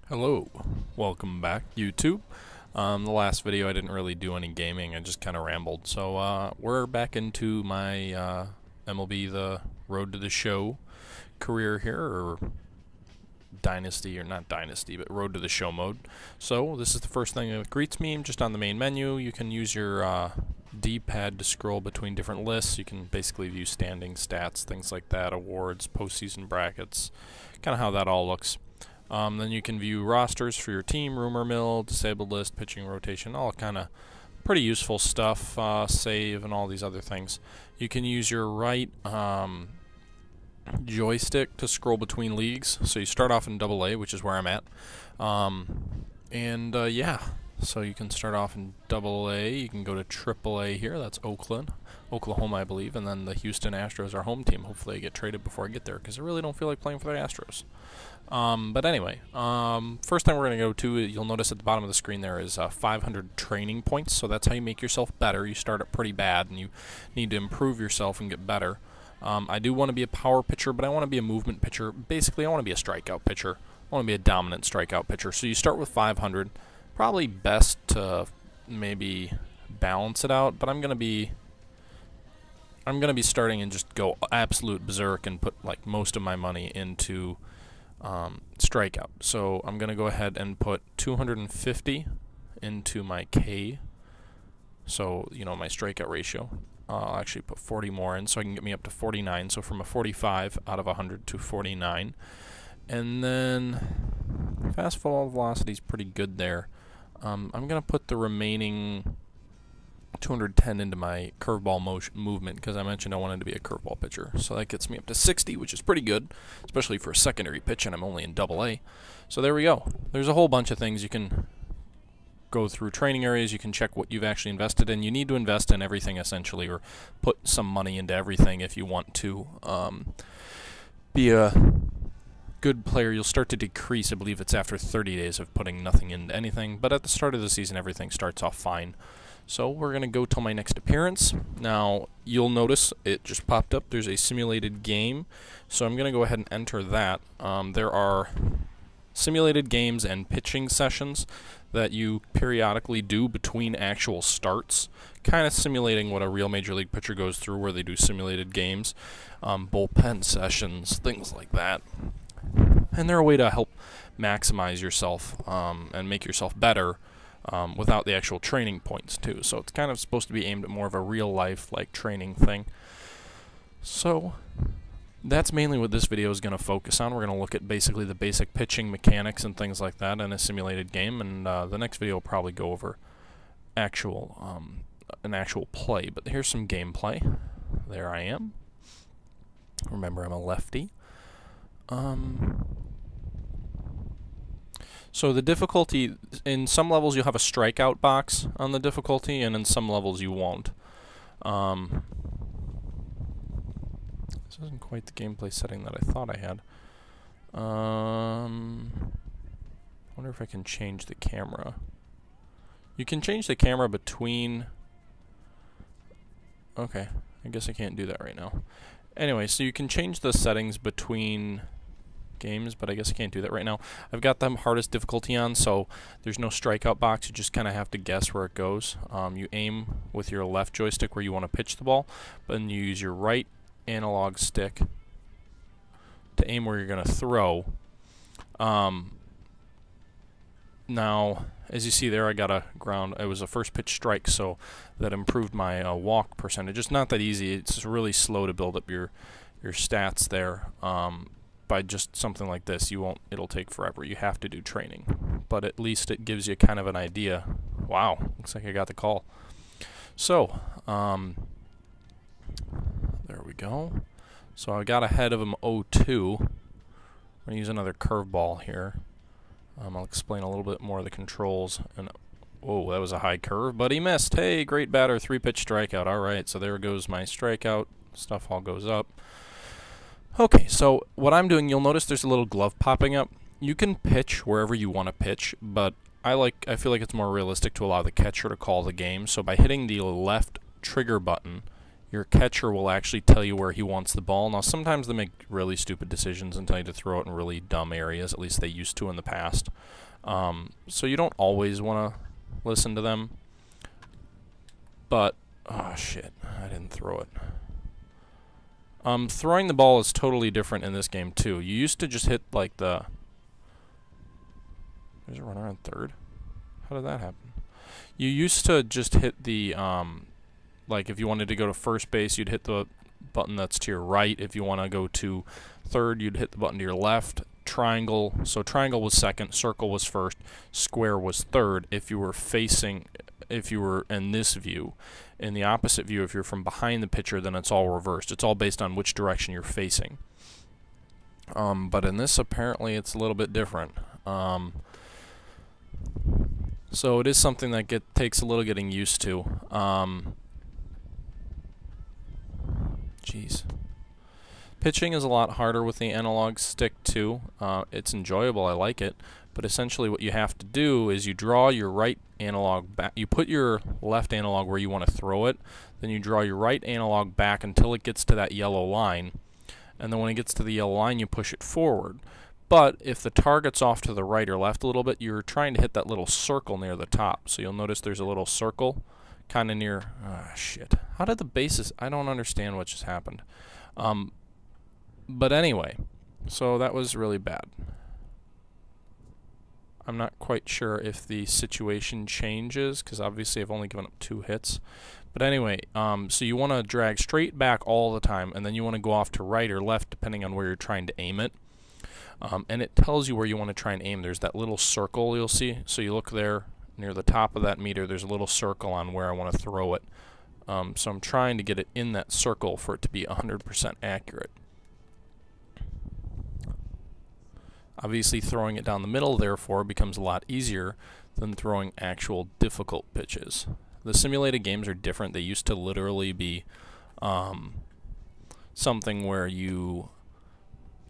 Hello, welcome back YouTube. The last video I didn't really do any gaming, I just kind of rambled. So we're back into my MLB The Road to the Show career here, or Dynasty, or not Dynasty, but Road to the Show mode. So this is the first thing that greets me, just on the main menu. You can use your D-pad to scroll between different lists. You can basically view standing stats, things like that, awards, postseason brackets, kind of how that all looks. Then you can view rosters for your team, rumor mill, disabled list, pitching rotation, all kind of pretty useful stuff, save, and all these other things. You can use your right joystick to scroll between leagues. So you start off in AA, which is where I'm at. Yeah, so you can start off in AA, you can go to AAA here, that's Oklahoma, I believe, and then the Houston Astros are home team. Hopefully I get traded before I get there, because I really don't feel like playing for the Astros. But anyway, first thing we're going to go to, you'll notice at the bottom of the screen there is 500 training points, so that's how you make yourself better. You start it pretty bad, and you need to improve yourself and get better. I do want to be a power pitcher, but I want to be a movement pitcher. Basically, I want to be a strikeout pitcher. I want to be a dominant strikeout pitcher. So you start with 500. Probably best to maybe balance it out, but I'm gonna be starting and just go absolute berserk and put like most of my money into strikeout. So I'm gonna go ahead and put 250 into my K. So you know, my strikeout ratio. I'll actually put 40 more in, so I can get me up to 49. So from a 45 out of 100 to 49, and then fastball velocity is pretty good there. I'm going to put the remaining 210 into my curveball movement, because I mentioned I wanted to be a curveball pitcher. So that gets me up to 60, which is pretty good, especially for a secondary pitch, and I'm only in AA. So there we go. There's a whole bunch of things you can go through. Training areas, you can check what you've actually invested in. You need to invest in everything, essentially, or put some money into everything if you want to be a good player. You'll start to decrease. I believe it's after 30 days of putting nothing into anything, but at the start of the season everything starts off fine. So we're going to go till my next appearance. Now you'll notice it just popped up, there's a simulated game, so I'm going to go ahead and enter that. There are simulated games and pitching sessions that you periodically do between actual starts, kind of simulating what a real Major League pitcher goes through, where they do simulated games, bullpen sessions, things like that. And they're a way to help maximize yourself and make yourself better without the actual training points too. So it's kind of supposed to be aimed at more of a real life like training thing. So that's mainly what this video is going to focus on. We're going to look at basically the basic pitching mechanics and things like that in a simulated game, and the next video will probably go over actual an actual play. But here's some gameplay. There I am. Remember, I'm a lefty. So the difficulty, in some levels you'll have a strikeout box on the difficulty, and in some levels you won't. This isn't quite the gameplay setting that I thought I had. Wonder if I can change the camera. You can change the camera between... Okay, I guess I can't do that right now. Anyway, so you can change the settings between games, but I guess I can't do that right now. I've got the hardest difficulty on, so there's no strikeout box. You just kind of have to guess where it goes. You aim with your left joystick where you want to pitch the ball, but then you use your right analog stick to aim where you're going to throw. Now, as you see there, I got a ground. It was a first pitch strike, so that improved my walk percentage. It's not that easy. It's really slow to build up your stats there. By just something like this, it'll take forever. You have to do training, but at least it gives you kind of an idea. Wow, looks like I got the call. So, there we go. So I got ahead of him 0-2. I'm going to use another curveball here. I'll explain a little bit more of the controls. And whoa, that was a high curve, but he missed. Hey, great batter, 3-pitch strikeout. All right, so there goes my strikeout. Stuff all goes up. Okay, so what I'm doing, you'll notice there's a little glove popping up. You can pitch wherever you want to pitch, but I feel like it's more realistic to allow the catcher to call the game. So by hitting the left trigger button, your catcher will actually tell you where he wants the ball. Now, sometimes they make really stupid decisions and tell you to throw it in really dumb areas. At least they used to in the past. So you don't always want to listen to them. But, oh shit, I didn't throw it. Throwing the ball is totally different in this game too. You used to just hit like the... There's a runner on third? How did that happen? You used to just hit the, like if you wanted to go to first base, you'd hit the button that's to your right. If you want to go to third, you'd hit the button to your left. Triangle, so triangle was second, circle was first, square was third. If you were facing, if you were in this view. In the opposite view, if you're from behind the pitcher, then it's all reversed. It's all based on which direction you're facing. But in this, apparently, it's a little bit different. So it is something that takes a little getting used to. Jeez. Pitching is a lot harder with the analog stick too. It's enjoyable, I like it, but essentially what you have to do is you draw your right analog back. You put your left analog where you want to throw it, then you draw your right analog back until it gets to that yellow line, and then when it gets to the yellow line you push it forward. But if the target's off to the right or left a little bit, you're trying to hit that little circle near the top. So you'll notice there's a little circle kind of near... Ah, shit. How did the bases... I don't understand what just happened. But anyway, so that was really bad. I'm not quite sure if the situation changes, because obviously I've only given up 2 hits. But anyway, so you want to drag straight back all the time, and then you want to go off to right or left depending on where you're trying to aim it. And it tells you where you want to try and aim. There's that little circle you'll see. So you look there near the top of that meter, there's a little circle on where I want to throw it. So I'm trying to get it in that circle for it to be 100% accurate. Obviously throwing it down the middle therefore becomes a lot easier than throwing actual difficult pitches. The simulated games are different. They used to literally be something where you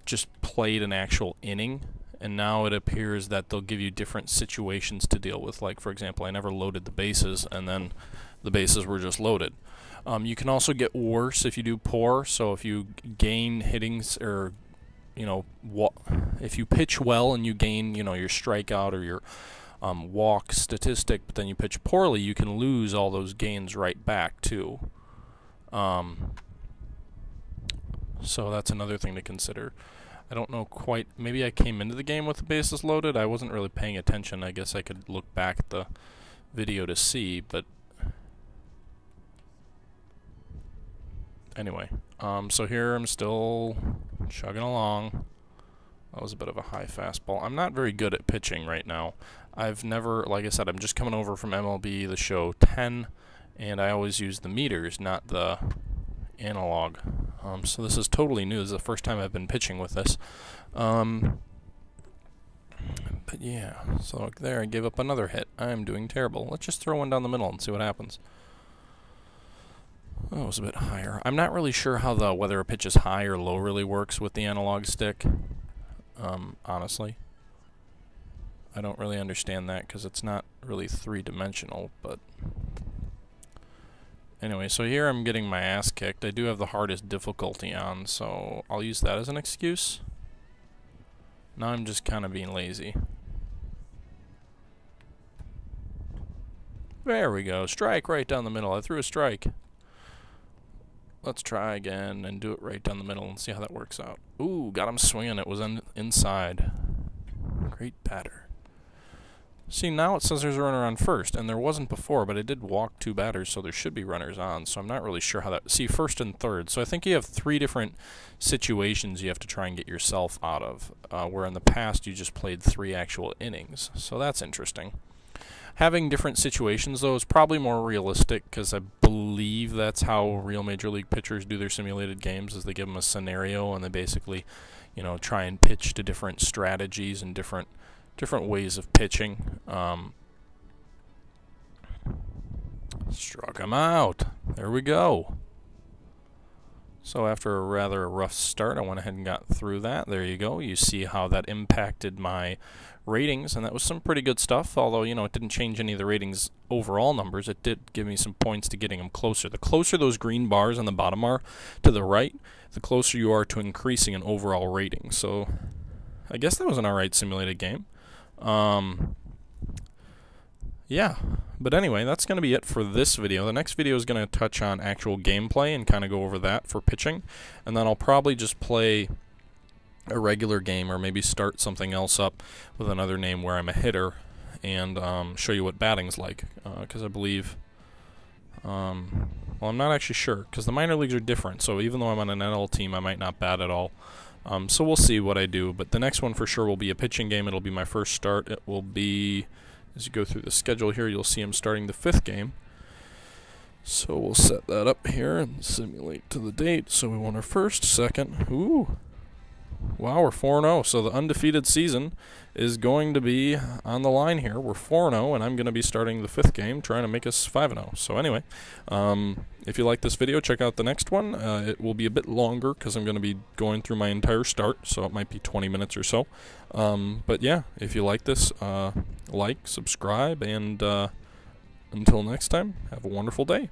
just played an actual inning, and now it appears that they'll give you different situations to deal with. Like, for example, I never loaded the bases, and then the bases were just loaded. You can also get worse if you do poor, so if you gain hittings, or, you know, if you pitch well and you gain, you know, your strikeout or your walk statistic, but then you pitch poorly, you can lose all those gains right back, too. So that's another thing to consider. I don't know quite, maybe I came into the game with the bases loaded. I wasn't really paying attention. I guess I could look back at the video to see, but anyway. So here I'm still chugging along. That was a bit of a high fastball. I'm not very good at pitching right now. I've never, like I said, I'm just coming over from MLB The Show 10, and I always use the meters, not the analog. So this is totally new. This is the first time I've been pitching with this. But yeah, so there I gave up another hit. I'm doing terrible. Let's just throw one down the middle and see what happens. Oh, it was a bit higher. I'm not really sure how whether a pitch is high or low really works with the analog stick. Honestly, I don't really understand that because it's not really three-dimensional, but anyway, so here I'm getting my ass kicked. I do have the hardest difficulty on, so I'll use that as an excuse. Now I'm just kind of being lazy. There we go. Strike right down the middle. I threw a strike. Let's try again and do it right down the middle and see how that works out. Ooh, got him swinging. It was inside. Great batter. See, now it says there's a runner on first, and there wasn't before, but I did walk 2 batters, so there should be runners on, so I'm not really sure how that... See, first and third. So I think you have 3 different situations you have to try and get yourself out of, where in the past you just played 3 actual innings. So that's interesting. Having different situations, though, is probably more realistic, because I believe that's how real Major League pitchers do their simulated games, is they give them a scenario, and they basically, you know, try and pitch to different strategies and different ways of pitching. Struck him out. There we go. So after a rather rough start, I went ahead and got through that. There you go. You see how that impacted my ratings, and that was some pretty good stuff, although, you know, it didn't change any of the ratings overall numbers. It did give me some points to getting them closer. The closer those green bars on the bottom are to the right, the closer you are to increasing an overall rating. So I guess that was an alright simulated game. Yeah, but anyway, that's going to be it for this video. The next video is going to touch on actual gameplay and kind of go over that for pitching, and then I'll probably just play a regular game or maybe start something else up with another name where I'm a hitter and show you what batting's like, because I believe, well, I'm not actually sure, because the minor leagues are different, so even though I'm on an NL team, I might not bat at all. So we'll see what I do, but the next one for sure will be a pitching game. It'll be my first start. It will be, as you go through the schedule here, you'll see I'm starting the 5th game. So we'll set that up here and simulate to the date. So we want our first, second. Ooh. Wow, we're 4-0. So the undefeated season is going to be on the line here. We're 4-0, and I'm going to be starting the 5th game, trying to make us 5-0. So anyway, if you like this video, check out the next one. It will be a bit longer because I'm going to be going through my entire start, so it might be 20 minutes or so. But yeah, if you like this, like, subscribe, and until next time, have a wonderful day.